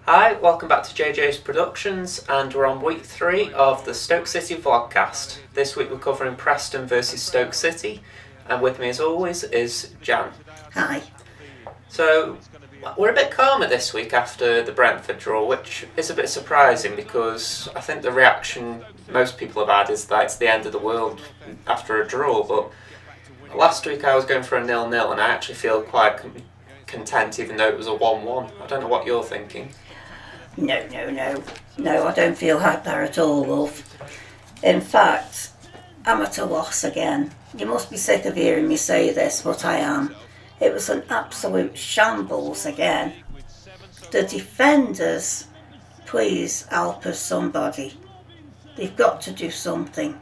Hi, welcome back to JJ's Productions, and we're on week 3 of the Stoke City Vlogcast. This week we're covering Preston versus Stoke City, and with me as always is Jan. Hi. So, we're a bit calmer this week after the Brentford draw, which is a bit surprising because I think the reaction most people have had is that it's the end of the world after a draw, but last week I was going for a 0-0 and I actually feel quite content even though it was a 1-1. I don't know what you're thinking. No, I don't feel like that at all, love. In fact, I'm at a loss again. You must be sick of hearing me say this, but I am. It was an absolute shambles again. The defenders, please help us somebody. They've got to do something.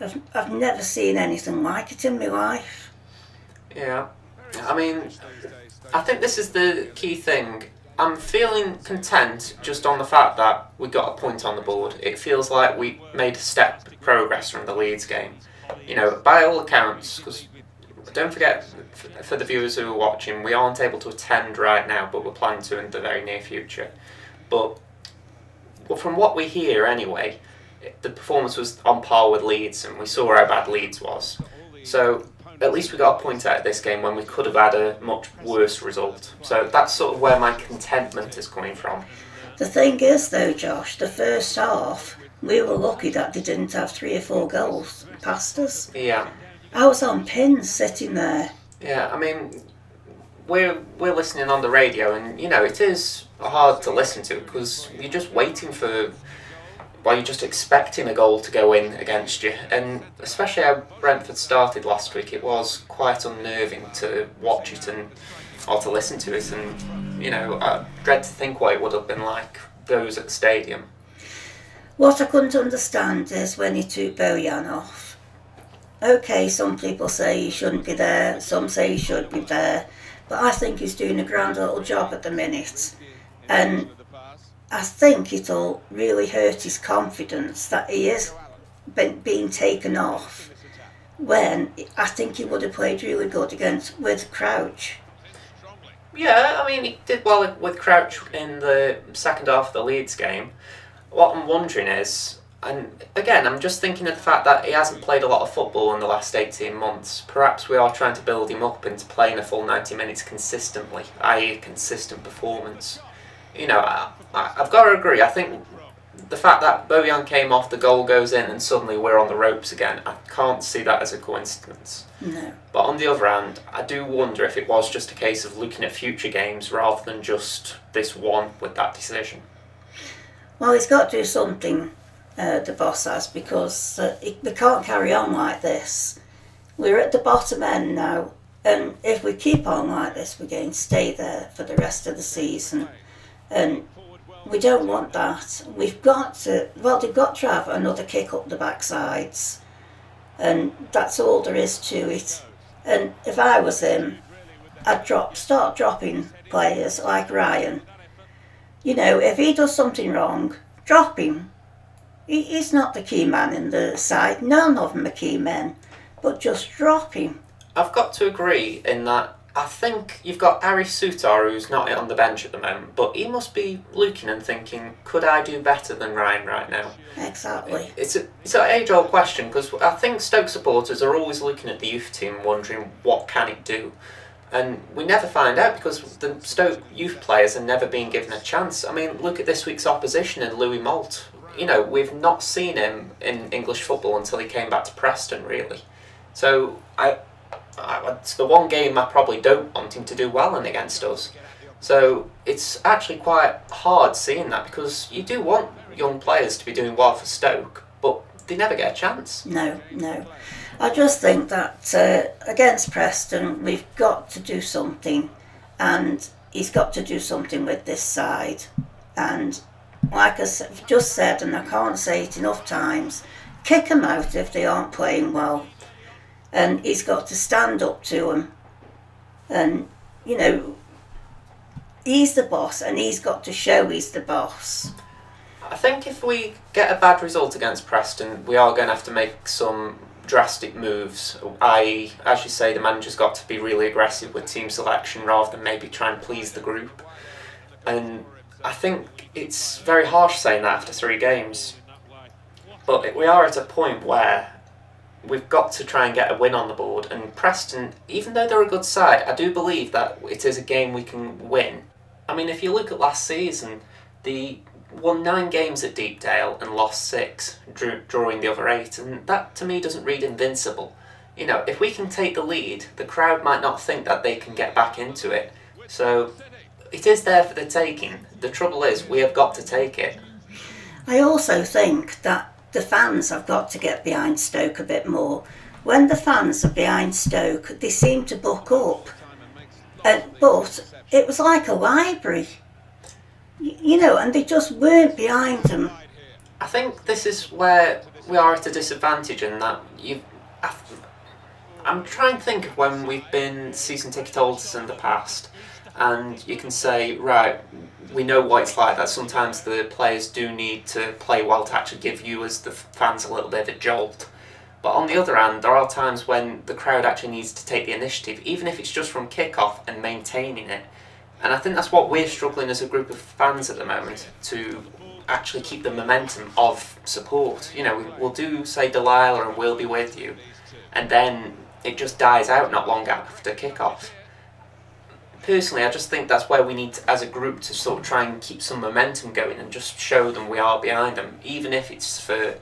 I've never seen anything like it in my life. Yeah, I mean, I think this is the key thing. I'm feeling content just on the fact that we got a point on the board. It feels like we made a step progress from the Leeds game. You know, by all accounts, because don't forget, for the viewers who are watching, we aren't able to attend right now, but we're planning to in the very near future. But from what we hear anyway, the performance was on par with Leeds, and we saw how bad Leeds was. So at least we got a point out of this game when we could have had a much worse result. So that's sort of where my contentment is coming from. The thing is though, Josh, the first half, we were lucky that they didn't have 3 or 4 goals past us. Yeah. I was on pins sitting there. Yeah, I mean, we're listening on the radio, and you know, it is hard to listen to because you're just waiting for... Well, you're just expecting a goal to go in against you, and especially how Brentford started last week, it was quite unnerving to watch it or to listen to it, and you know, I dread to think what it would have been like those at the stadium. What I couldn't understand is when he took Bojan off. Okay, some people say he shouldn't be there, some say he should be there, but I think he's doing a grand little job at the minute, and I think it'll really hurt his confidence that he is being taken off when I think he would have played really good with Crouch. Yeah, I mean, he did well with Crouch in the second half of the Leeds game. What I'm wondering is, and again, I'm just thinking of the fact that he hasn't played a lot of football in the last 18 months. Perhaps we are trying to build him up into playing a full 90 minutes consistently, i.e. consistent performance. You know, I've got to agree. I think the fact that Bojan came off, the goal goes in, and suddenly we're on the ropes again, I can't see that as a coincidence. No. But on the other hand, I do wonder if it was just a case of looking at future games rather than just this one with that decision. Well, he's got to do something, the boss has, because we can't carry on like this. We're at the bottom end now, and if we keep on like this, we're going to stay there for the rest of the season. And we don't want that. They've got to have another kick up the backsides. And that's all there is to it. And if I was him, I'd start dropping players like Ryan. You know, if he does something wrong, drop him. He's not the key man in the side. None of them are key men. But just drop him. I've got to agree in that I think you've got Ari Sutar, who's not on the bench at the moment, but he must be looking and thinking, could I do better than Ryan right now? Exactly. It's an age-old question, because I think Stoke supporters are always looking at the youth team wondering what can it do. And we never find out because the Stoke youth players are never being given a chance. I mean, look at this week's opposition in Louis Malt. You know, we've not seen him in English football until he came back to Preston, really. So it's the one game I probably don't want him to do well in against us. So it's actually quite hard seeing that because you do want young players to be doing well for Stoke, but they never get a chance. No. I just think that against Preston, we've got to do something, and he's got to do something with this side. And like I've just said, and I can't say it enough times, kick them out if they aren't playing well. And he's got to stand up to them. And, you know, he's the boss, and he's got to show he's the boss. I think if we get a bad result against Preston, we are going to have to make some drastic moves. I.e., as you say, the manager's got to be really aggressive with team selection rather than maybe try and please the group. And I think it's very harsh saying that after 3 games. But we are at a point where we've got to try and get a win on the board. And Preston, even though they're a good side, I do believe that it is a game we can win. I mean, if you look at last season, they won 9 games at Deepdale and lost 6, drawing the other 8. And that, to me, doesn't read invincible. You know, if we can take the lead, the crowd might not think that they can get back into it. So it is there for the taking. The trouble is, we have got to take it. I also think that the fans have got to get behind Stoke a bit more. When the fans are behind Stoke, they seem to buck up. But it was like a library, and they just weren't behind them. I think this is where we are at a disadvantage in that I'm trying to think of when we've been season ticket holders in the past, and you can say, right, we know what it's like, that sometimes the players do need to play well to actually give you as the fans a little bit of a jolt. But on the other hand, there are times when the crowd actually needs to take the initiative, even if it's just from kick-off and maintaining it. And I think that's what we're struggling as a group of fans at the moment, to actually keep the momentum of support. We'll do, say, Delilah and We'll Be With You, and then it just dies out not long after kick-off. Personally, I just think that's where we need to, as a group, to sort of try and keep some momentum going and just show them we are behind them, even if it's for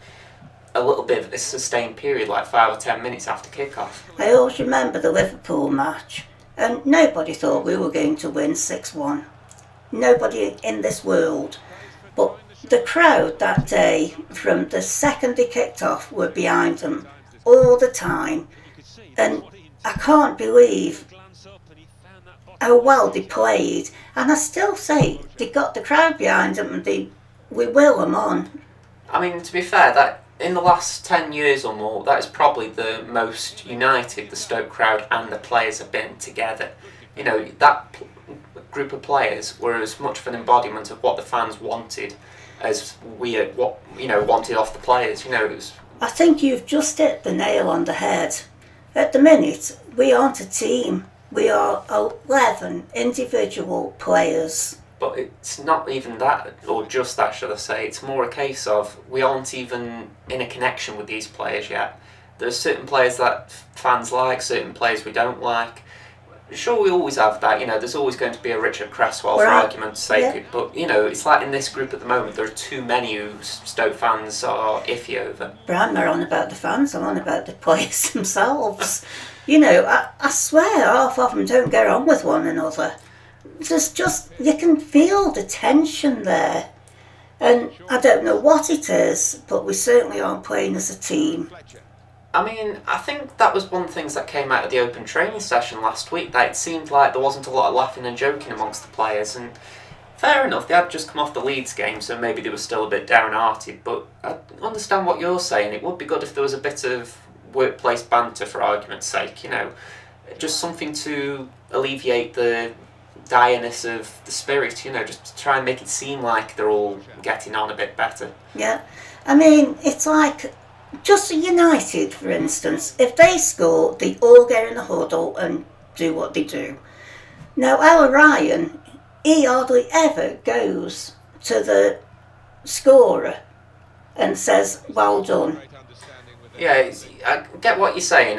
a little bit of a sustained period, like 5 or 10 minutes after kick-off. I always remember the Liverpool match, and nobody thought we were going to win 6-1. Nobody in this world. But the crowd that day, from the second they kicked off, were behind them all the time. And I can't believe how well they played. And I still say they got the crowd behind them and we will them on. I mean, to be fair, that in the last 10 years or more, that is probably the most united the Stoke crowd and the players have been together. That group of players were as much of an embodiment of what the fans wanted as wanted off the players. It was... I think you've just hit the nail on the head. At the minute, we aren't a team. We are 11 individual players. But it's not even that, or just that, should I say. It's more a case of we aren't even in a connection with these players yet. There's certain players that fans like, certain players we don't like. Sure, we always have that, there's always going to be a Richard Cresswell, for argument's sake. Yeah. But, it's like in this group at the moment, there are too many who Stoke fans are iffy over. But I'm not on about the fans, I'm on about the players themselves. I swear half of them don't get on with one another. There's just, you can feel the tension there. And I don't know what it is, but we certainly aren't playing as a team. I mean, I think that was one of the things that came out of the open training session last week, that it seemed like there wasn't a lot of laughing and joking amongst the players, and fair enough, they had just come off the Leeds game, so maybe they were still a bit downhearted, but I understand what you're saying. It would be good if there was a bit of workplace banter, for argument's sake, just something to alleviate the direness of the spirit, just to try and make it seem like they're all getting on a bit better. Yeah, I mean, it's like, just United, for instance, if they score, they all get in the huddle and do what they do. Now, our Ryan, he hardly ever goes to the scorer and says, well done. Yeah, I get what you're saying.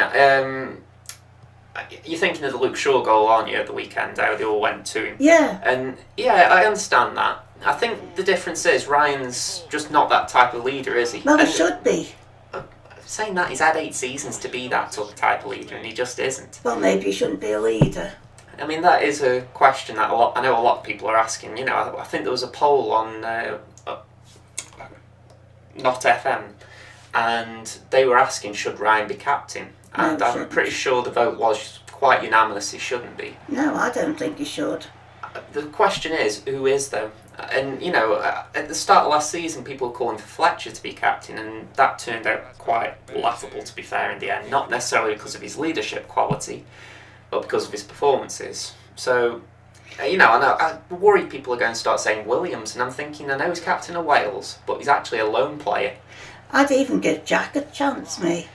You're thinking of the Luke Shaw goal, aren't you, at the weekend, how they all went to him? Yeah. And, yeah, I understand that. I think the difference is Ryan's just not that type of leader, is he? Well, he should be. Saying that, he's had 8 seasons to be that sort of type of leader, and he just isn't. Well, maybe he shouldn't be a leader. I mean, that is a question that I know a lot of people are asking. I think there was a poll on Not FM, and they were asking, should Ryan be captain? And I'm pretty sure the vote was quite unanimous, he shouldn't be. No, I don't think he should. The question is, who is, though? And, at the start of last season, people were calling for Fletcher to be captain, and that turned out quite laughable, to be fair, in the end. Not necessarily because of his leadership quality, but because of his performances. So, I worry people are going to start saying Williams, and I'm thinking, I know he's captain of Wales, but he's actually a lone player. I'd even give Jack a chance, me.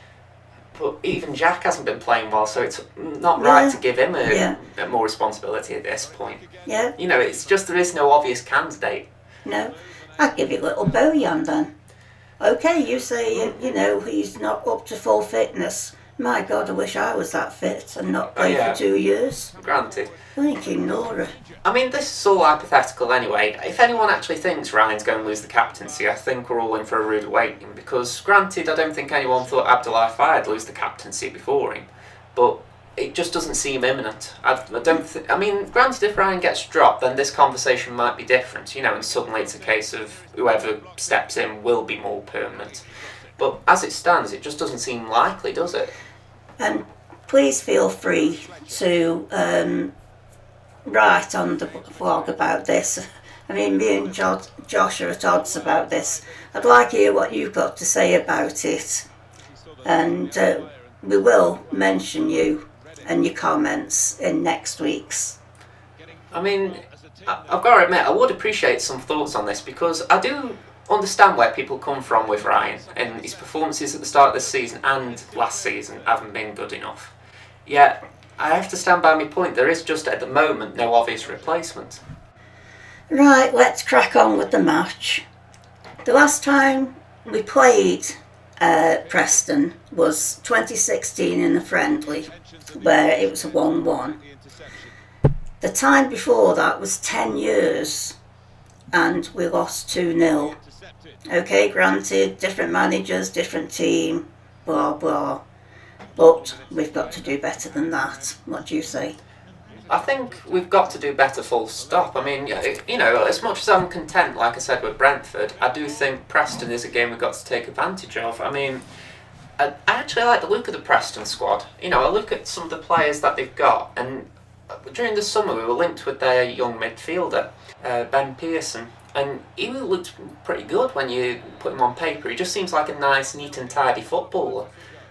But even Jack hasn't been playing well, so it's not right to give him Yeah. a more responsibility at this point. Yeah. You know, it's just there is no obvious candidate. No. I'd give it little Bojan then. Okay, you say, he's not up to full fitness. My God, I wish I was that fit and not played for 2 years. Granted. Thinking Nora. I mean, this is all hypothetical anyway. If anyone actually thinks Ryan's going to lose the captaincy, I think we're all in for a rude awakening, because granted, I don't think anyone thought Abdullah Fayed lose the captaincy before him, but it just doesn't seem imminent. I mean, granted, if Ryan gets dropped, then this conversation might be different, and suddenly it's a case of whoever steps in will be more permanent. But as it stands, it just doesn't seem likely, does it? And please feel free to write on the blog about this. I mean, me and Josh are at odds about this. I'd like to hear what you've got to say about it. And we will mention you and your comments in next week's. I mean, I've got to admit, I would appreciate some thoughts on this, because I do understand where people come from with Ryan, and his performances at the start of this season and last season haven't been good enough. Yet, I have to stand by my point, there is just at the moment no obvious replacement. Right, let's crack on with the match. The last time we played Preston was 2016 in a friendly, where it was a 1-1. The time before that was 10 years, and we lost 2-0. Okay, granted, different managers, different team, blah blah. But we've got to do better than that. What do you say? I think we've got to do better, full stop. I mean, as much as I'm content, like I said, with Brentford, I do think Preston is a game we've got to take advantage of. I mean, I actually like the look of the Preston squad. I look at some of the players that they've got, and during the summer we were linked with their young midfielder, Ben Pearson, and he looked pretty good when you put him on paper. He just seems like a nice, neat and tidy footballer.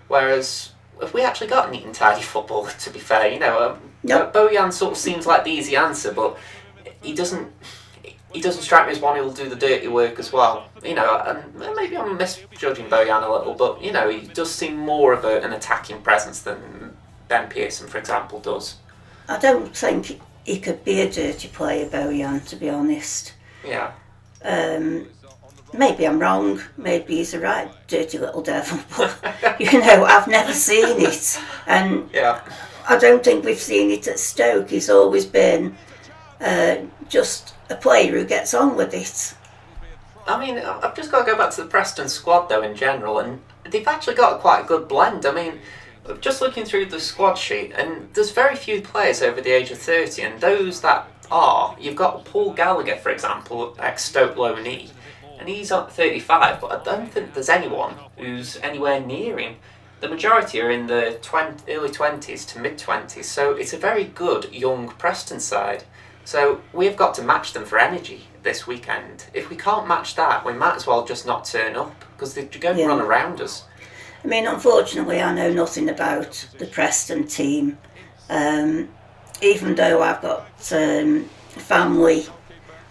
Whereas, if we actually got a neat and tidy footballer, to be fair, Nope. Bojan sort of seems like the easy answer, but he doesn't strike me as one who will do the dirty work as well. And maybe I'm misjudging Bojan a little, but, he does seem more of an attacking presence than Ben Pearson, for example, does. I don't think he could be a dirty player, Bojan, to be honest. Yeah. Maybe I'm wrong. Maybe he's a right dirty little devil. But, I've never seen it. And Yeah. I don't think we've seen it at Stoke. He's always been just a player who gets on with it. I mean, I've just got to go back to the Preston squad, though, in general, and they've actually got quite a good blend. I mean, just looking through the squad sheet, and there's very few players over the age of 30, and those that are, you've got Paul Gallagher, for example, ex-Stoke low knee, and he's up 35, but I don't think there's anyone who's anywhere near him. The majority are in the early 20s to mid-20s, so it's a very good young Preston side. So we've got to match them for energy this weekend. If we can't match that, we might as well just not turn up, because they're going to run around us. I mean, unfortunately, I know nothing about the Preston team. Even though I've got family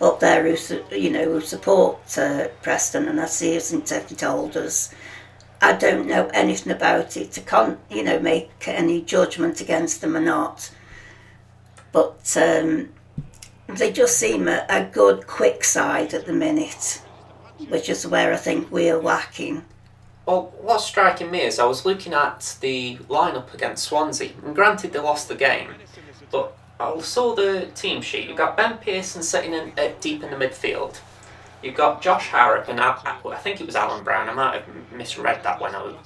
up there who support Preston, and I see us in ticket holders, I don't know anything about it to make any judgment against them or not. But they just seem a good, quick side at the minute, which is where I think we're lacking. Well, what's striking me is I was looking at the lineup against Swansea, and granted they lost the game, but I saw the team sheet. You've got Ben Pearson sitting deep in the midfield. You've got Josh Harrop and I think it was Alan Brown. I might have misread that when I was.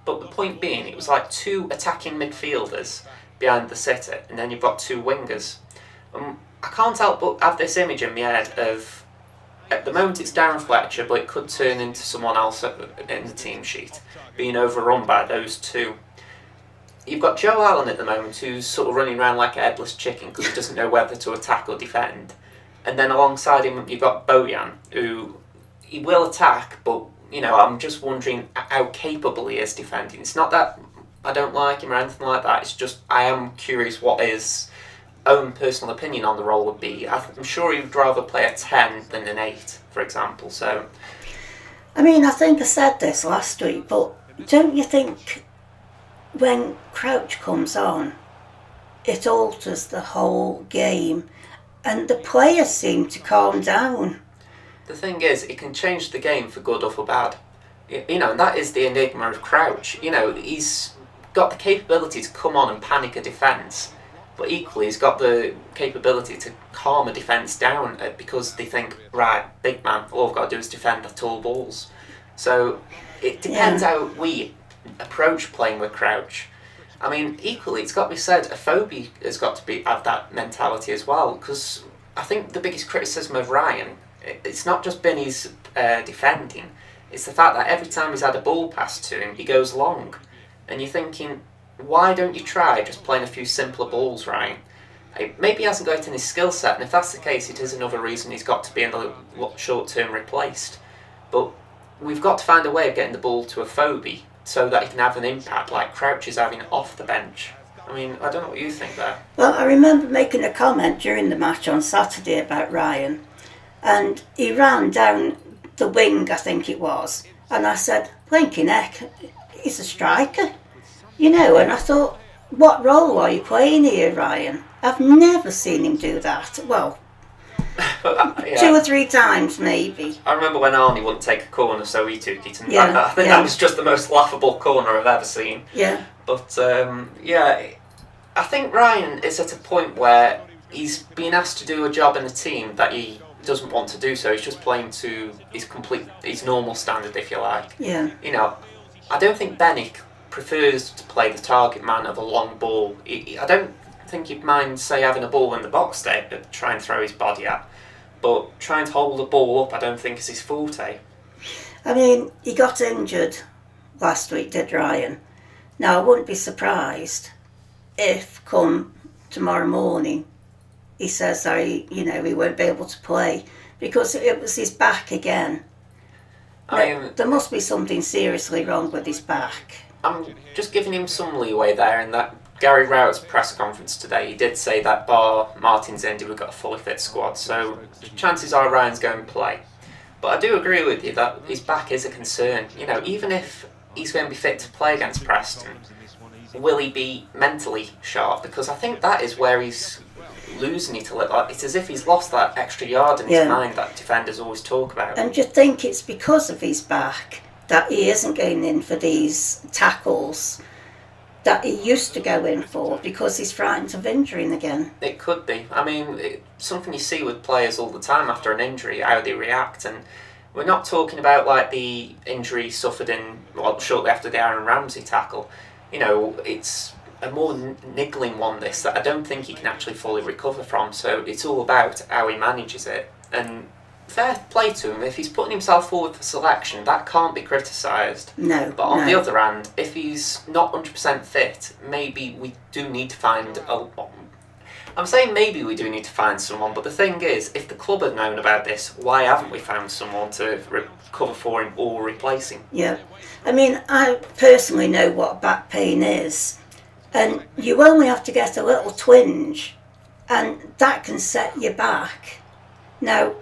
But the point being, it was like two attacking midfielders behind the sitter, and then you've got two wingers. I can't help but have this image in my head of, at the moment it's Darren Fletcher, but it could turn into someone else in the team sheet, being overrun by those two. You've got Joe Allen at the moment, who's sort of running around like a headless chicken because he doesn't know whether to attack or defend. And then alongside him you've got Bojan, who he will attack, but I'm just wondering how capable he is defending. It's not that I don't like him or anything like that, it's just I am curious what his own personal opinion on the role would be. I'm sure he would rather play a 10 than an 8, for example. So, I mean, I think I said this last week, but don't you think when Crouch comes on, it alters the whole game, and the players seem to calm down. The thing is, it can change the game for good or for bad. You know, and that is the enigma of Crouch. You know, he's got the capability to come on and panic a defence, but equally he's got the capability to calm a defence down because they think, right, big man, all I've got to do is defend the tall balls. So it depends how we approach playing with Crouch. I mean, equally, it's got to be said, Afobe has got to have that mentality as well, because I think the biggest criticism of Ryan, it's not just been his defending, it's the fact that every time he's had a ball passed to him, he goes long. And you're thinking, why don't you try just playing a few simpler balls, Ryan? Maybe he hasn't got it in his skill set, and if that's the case, it is another reason he's got to be in the short term replaced. But we've got to find a way of getting the ball to Afobe so that he can have an impact like Crouch is having off the bench. I mean, I don't know what you think there. Well, I remember making a comment during the match on Saturday about Ryan, and he ran down the wing, I think it was, and I said, blinking heck, he's a striker. You know, and I thought, what role are you playing here, Ryan? I've never seen him do that. Well, 2 or 3 times maybe. I remember when Arnie wouldn't take a corner, so he took it, and I think that was just the most laughable corner I've ever seen. Yeah. But I think Ryan is at a point where he's being asked to do a job in a team that he doesn't want to do, so he's just playing to his normal standard, if you like. Yeah. You know, I don't think Bennick prefers to play the target man of a long ball. I don't think he'd mind, say, having a ball in the box there to try and throw his body at, but trying to hold the ball up I don't think is his forte. I mean, he got injured last week, did Ryan. Now, I wouldn't be surprised if come tomorrow morning he says that he won't be able to play because it was his back again. There must be something seriously wrong with his back. I'm just giving him some leeway there in that Gary Rowett's press conference today, he did say that bar Martin's Indy, we've got a fully fit squad, so chances are Ryan's going to play. But I do agree with you that his back is a concern. You know, even if he's going to be fit to play against Preston, will he be mentally sharp? Because I think that is where he's losing it a little. It's as if he's lost that extra yard in his mind that defenders always talk about. And do you think it's because of his back that he isn't going in for these tackles that he used to go in for because he's frightened of injuring again? It could be. I mean, it's something you see with players all the time after an injury, how they react. And we're not talking about like the injury suffered shortly after the Aaron Ramsey tackle. You know, it's a more niggling one, this, that I don't think he can actually fully recover from. So it's all about how he manages it. And fair play to him, if he's putting himself forward for selection, that can't be criticised. No. But on the other hand, if he's not 100% fit, maybe we do need to find I'm saying maybe we do need to find someone, but the thing is, if the club had known about this, why haven't we found someone to cover for him or replace him? Yeah. I mean, I personally know what back pain is, and you only have to get a little twinge, and that can set you back. Now,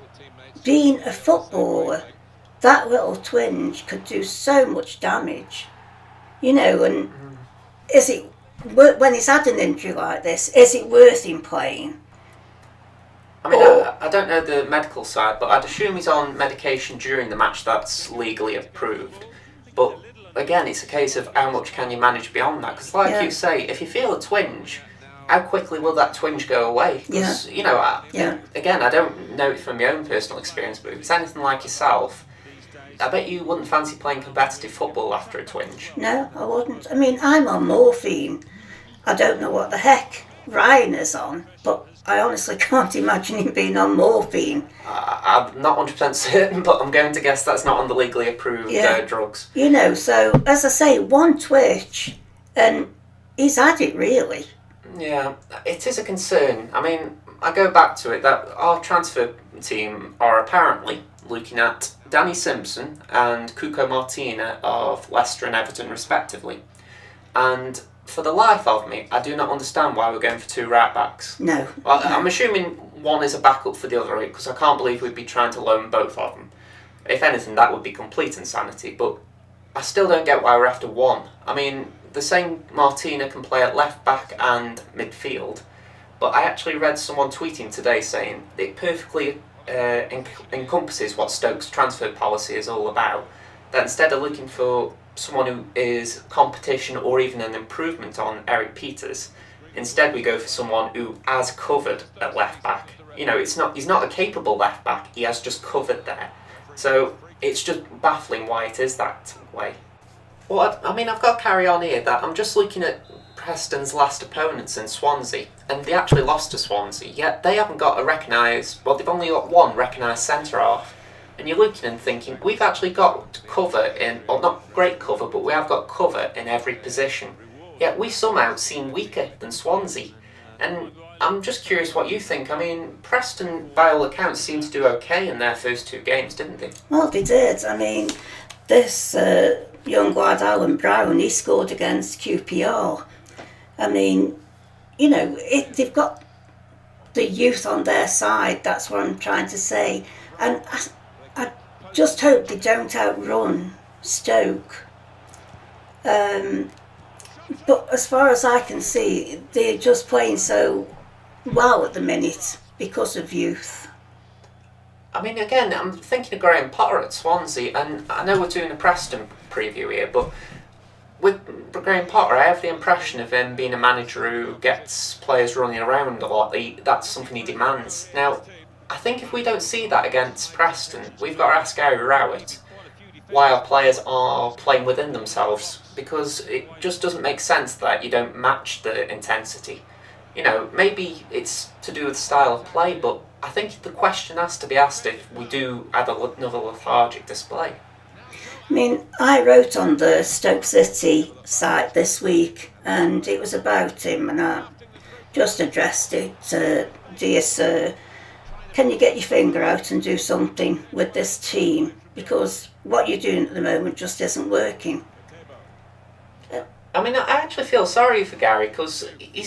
being a footballer, that little twinge could do so much damage, you know, and is it, when he's had an injury like this, is it worth him playing? I mean, I don't know the medical side, but I'd assume he's on medication during the match that's legally approved. But again, it's a case of how much can you manage beyond that, because like you say, if you feel a twinge, how quickly will that twinge go away? Because, you know, again, I don't know it from my own personal experience, but if it's anything like yourself, I bet you wouldn't fancy playing competitive football after a twinge. No, I wouldn't. I mean, I'm on morphine. I don't know what the heck Ryan is on, but I honestly can't imagine him being on morphine. I'm not 100% certain, but I'm going to guess that's not on the legally approved drugs. You know, so, as I say, one twitch, and he's had it, really. Yeah, it is a concern. I mean, I go back to it that our transfer team are apparently looking at Danny Simpson and Cuco Martina of Leicester and Everton respectively. And for the life of me, I do not understand why we're going for 2 right backs. No. Well, I'm assuming one is a backup for the other, because I can't believe we'd be trying to loan both of them. If anything, that would be complete insanity, but I still don't get why we're after one. I mean, they're saying Martina can play at left back and midfield, but I actually read someone tweeting today saying it perfectly encompasses what Stoke's transfer policy is all about. That instead of looking for someone who is competition or even an improvement on Eric Peters, instead we go for someone who has covered at left back. You know, he's not a capable left back, he has just covered there. So it's just baffling why it is that way. Well, I mean, I've got to carry on here that I'm just looking at Preston's last opponents in Swansea, and they actually lost to Swansea, yet they haven't got they've only got one recognised centre-half. And you're looking and thinking, we've actually got cover not great cover, but we have got cover in every position. Yet we somehow seem weaker than Swansea. And I'm just curious what you think. I mean, Preston, by all accounts, seemed to do okay in their first 2 games, didn't they? Well, they did. I mean, this young lad, Alan Brown, he scored against QPR. I mean, you know, they've got the youth on their side, that's what I'm trying to say. And I just hope they don't outrun Stoke. But as far as I can see, they're just playing so well at the minute because of youth. I mean, again, I'm thinking of Graham Potter at Swansea, and I know we're doing a Preston preview here, but with Graham Potter, I have the impression of him being a manager who gets players running around a lot. That's something he demands. Now, I think if we don't see that against Preston, we've got to ask Gary Rowett why our players are playing within themselves, because it just doesn't make sense that you don't match the intensity. You know, maybe it's to do with style of play, but I think the question has to be asked if we do add another lethargic display. I mean, I wrote on the Stoke City site this week, and it was about him, and I just addressed it to, dear sir, can you get your finger out and do something with this team? Because what you're doing at the moment just isn't working. I mean, I actually feel sorry for Gary, because he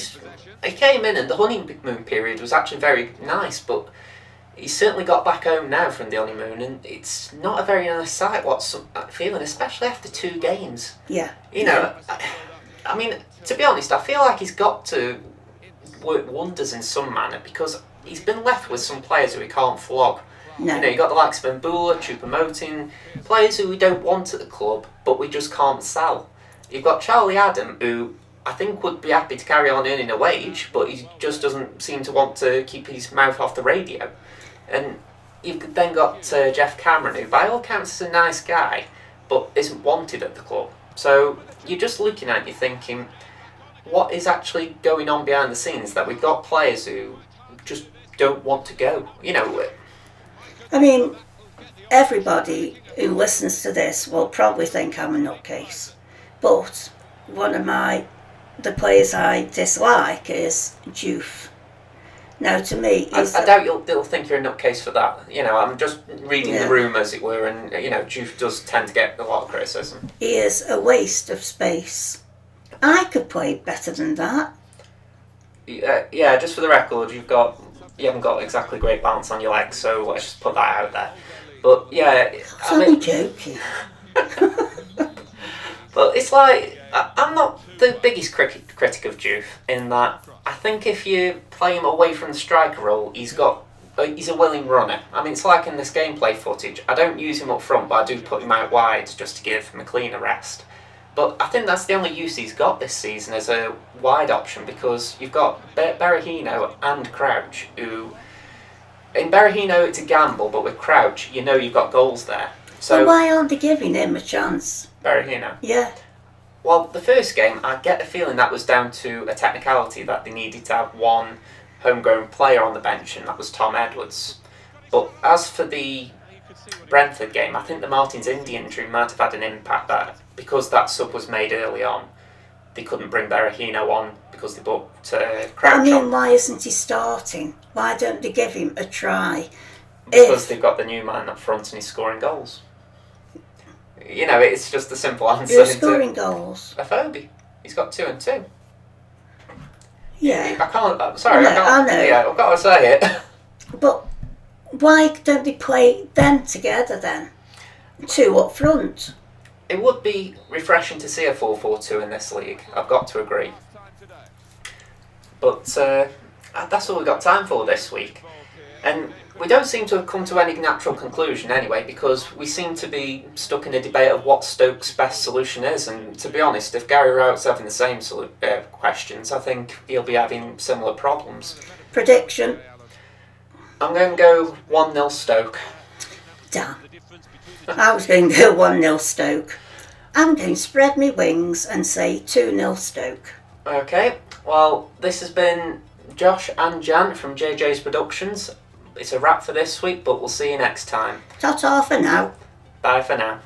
came in and the honeymoon period was actually very nice, but he's certainly got back home now from the honeymoon, and it's not a very nice sight what's feeling, especially after 2 games. Yeah. You know, I mean, to be honest, I feel like he's got to work wonders in some manner, because he's been left with some players who he can't flog. No. You know, you've got the likes of Mbula, Choupo-Moting, players who we don't want at the club, but we just can't sell. You've got Charlie Adam, who I think would be happy to carry on earning a wage, but he just doesn't seem to want to keep his mouth off the radio. And you've then got Jeff Cameron, who by all accounts is a nice guy, but isn't wanted at the club. So you're just looking at it, you're thinking, what is actually going on behind the scenes, that we've got players who just don't want to go, you know? I mean, everybody who listens to this will probably think I'm a nutcase, but one of the players I dislike is Juve. Now, to me, I doubt they'll think you're a nutcase for that. You know, I'm just reading the room, as it were, and you know, Juve does tend to get a lot of criticism. He is a waste of space. I could play better than that. Yeah, just for the record, you haven't got exactly great balance on your legs, so let's just put that out there. But yeah, I'm only joking. But it's like, I'm not the biggest critic of Juve, in that I think if you play him away from the striker role, he's a willing runner. I mean, it's like in this gameplay footage, I don't use him up front, but I do put him out wide just to give McLean a rest. But I think that's the only use he's got this season as a wide option, because you've got Berahino and Crouch, who... In Berahino, it's a gamble, but with Crouch, you know you've got goals there. So why aren't they giving him a chance? Berahino? Yeah. Well, the first game, I get the feeling that was down to a technicality, that they needed to have one homegrown player on the bench, and that was Tom Edwards. But as for the Brentford game, I think the Martins Indi injury might have had an impact, that because that sub was made early on, they couldn't bring Berahino on because they booked Crouch I mean, on. why isn't he starting? Why don't they give him a try? Because they've got the new man up front and he's scoring goals. You know, it's just a simple answer. Who's scoring goals? Afobe. He's got 2 and 2. Yeah. I can't... I know. Yeah, I've got to say it. But why don't they play them together then? 2 up front. it would be refreshing to see a 4-4-2 in this league. I've got to agree. But that's all we've got time for this week. And we don't seem to have come to any natural conclusion anyway, because we seem to be stuck in a debate of what Stoke's best solution is. And to be honest, if Gary Rowett's having the same questions, I think he'll be having similar problems. Prediction? I'm going to go 1-0 Stoke. Damn. I was going to go 1-0 Stoke. I'm going to spread my wings and say 2-0 Stoke. Okay, well, this has been Josh and Jan from JJ's Productions. It's a wrap for this week, but we'll see you next time. Ta-ta for now. Bye for now.